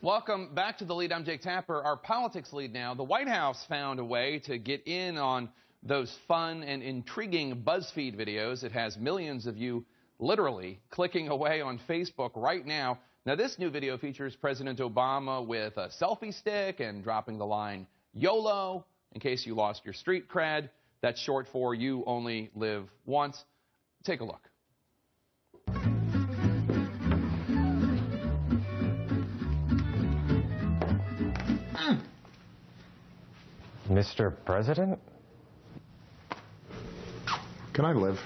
Welcome back to The Lead. I'm Jake Tapper. Our politics lead now. The White House found a way to get in on those fun and intriguing BuzzFeed videos. It has millions of you literally clicking away on Facebook right now. Now, this new video features President Obama with a selfie stick and dropping the line YOLO, in case you lost your street cred. That's short for You Only Live Once. Take a look. Mr. President? Can I live?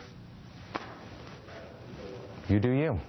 You do you.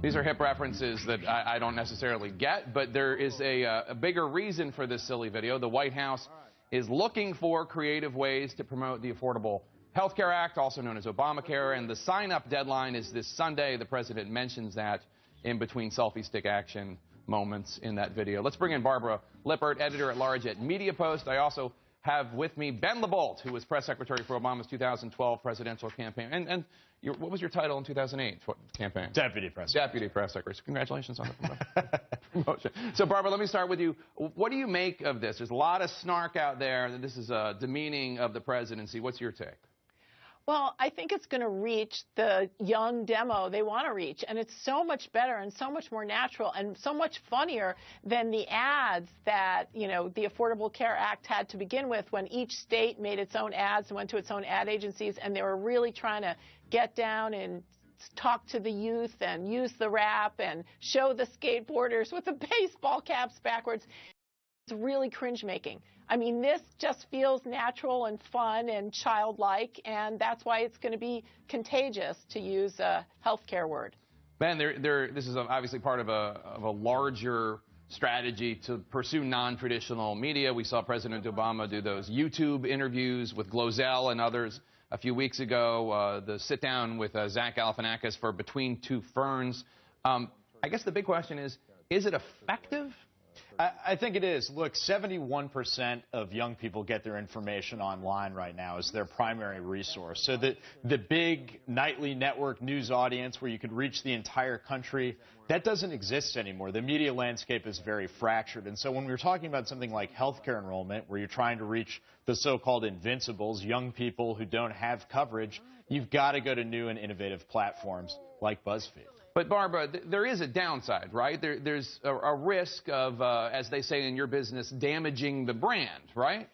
These are hip references that I don't necessarily get, but there is a bigger reason for this silly video. The White House is looking for creative ways to promote the Affordable Health Care Act, also known as Obamacare, and the sign-up deadline is this Sunday. The president mentions that in between selfie stick action moments in that video. Let's bring in Barbara Lippert, editor-at-large at Media Post. I also have with me Ben LeBolt, who was press secretary for Obama's 2012 presidential campaign. And what was your title in 2008 campaign? Deputy press secretary. Deputy press secretary. So congratulations on the promotion. So, Barbara, let me start with you. What do you make of this? There's a lot of snark out there that this is demeaning of the presidency. What's your take? Well, I think it's going to reach the young demo they want to reach, and it's so much better and so much more natural and so much funnier than the ads that, the Affordable Care Act had to begin with, when each state made its own ads and went to its own ad agencies, and they were really trying to get down and talk to the youth and use the rap and show the skateboarders with the baseball caps backwards. It's really cringe-making. I mean, this just feels natural and fun and childlike, and that's why it's going to be contagious, to use a healthcare word. Ben, this is obviously part of a larger strategy to pursue non-traditional media. We saw President Obama do those YouTube interviews with Glozell and others a few weeks ago, the sit-down with Zach Galifianakis for Between Two Ferns. I guess the big question is it effective? I think it is. Look, 71% of young people get their information online right now as their primary resource. So the big nightly network news audience where you could reach the entire country, that doesn't exist anymore. The media landscape is very fractured. And so when we're talking about something like healthcare enrollment, where you're trying to reach the so-called invincibles, young people who don't have coverage, you've got to go to new and innovative platforms like BuzzFeed. But, Barbara, there is a downside, right? There's a risk of, as they say in your business, damaging the brand, right?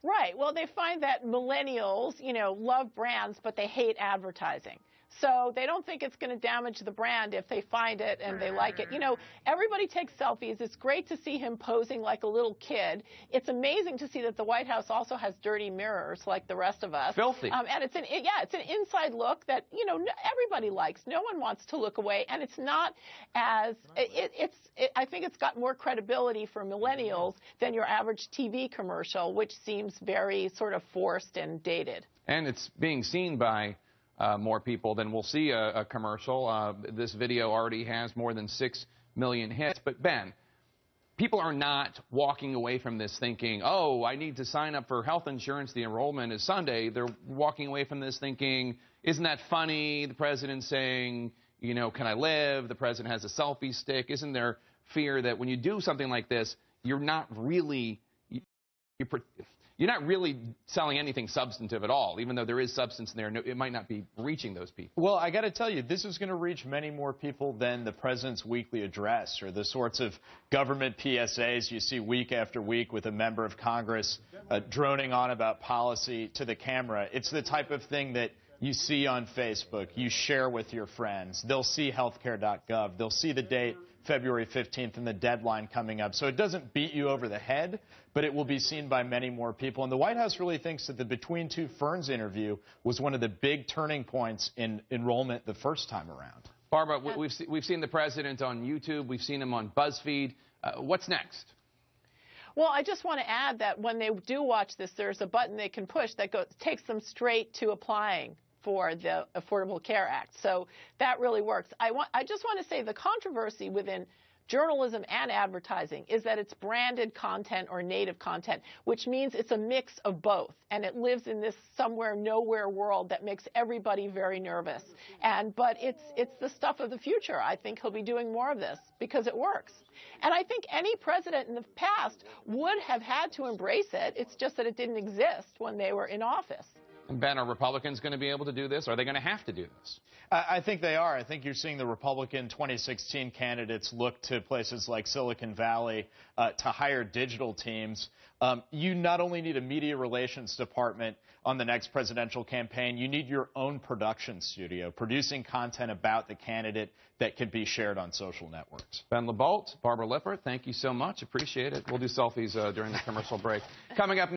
Right. Well, they find that millennials, love brands, but they hate advertising. So they don't think it's going to damage the brand if they find it and they like it. Everybody takes selfies. It's great to see him posing like a little kid. It's amazing to see that the White House also has dirty mirrors like the rest of us. Filthy. And it's an inside look that, everybody likes. No one wants to look away. And it's not as, I think it's got more credibility for millennials than your average TV commercial, which seems very sort of forced and dated. And it's being seen by more people than we'll see a commercial. This video already has more than 6 million hits. But, Ben, people are not walking away from this thinking, oh, I need to sign up for health insurance. The enrollment is Sunday. They're walking away from this thinking, isn't that funny? The president's saying, can I live? The president has a selfie stick. Isn't there fear that when you do something like this, you're not really selling anything substantive at all, even though there is substance in there. It might not be reaching those people. Well, I got to tell you, this is going to reach many more people than the president's weekly address or the sorts of government PSAs you see week after week with a member of Congress droning on about policy to the camera. It's the type of thing that you see on Facebook, you share with your friends. They'll see healthcare.gov. They'll see the date, February 15th, and the deadline coming up. So it doesn't beat you over the head, but it will be seen by many more people. And the White House really thinks that the Between Two Ferns interview was one of the big turning points in enrollment the first time around. Barbara, we've seen the president on YouTube. We've seen him on BuzzFeed. What's next? Well, I just want to add that when they do watch this, there's a button they can push that takes them straight to applying for the Affordable Care Act. So that really works. I just want to say the controversy within journalism and advertising is that it's branded content or native content, which means it's a mix of both. And it lives in this somewhere nowhere world that makes everybody very nervous. But it's the stuff of the future. I think he'll be doing more of this because it works. And I think any president in the past would have had to embrace it. It's just that it didn't exist when they were in office. Ben, are Republicans going to be able to do this? Are they going to have to do this? I think they are. I think you're seeing the Republican 2016 candidates look to places like Silicon Valley to hire digital teams. You not only need a media relations department on the next presidential campaign, you need your own production studio, producing content about the candidate that can be shared on social networks. Ben LeBolt, Barbara Lippert, thank you so much. Appreciate it. We'll do selfies during the commercial break. Coming up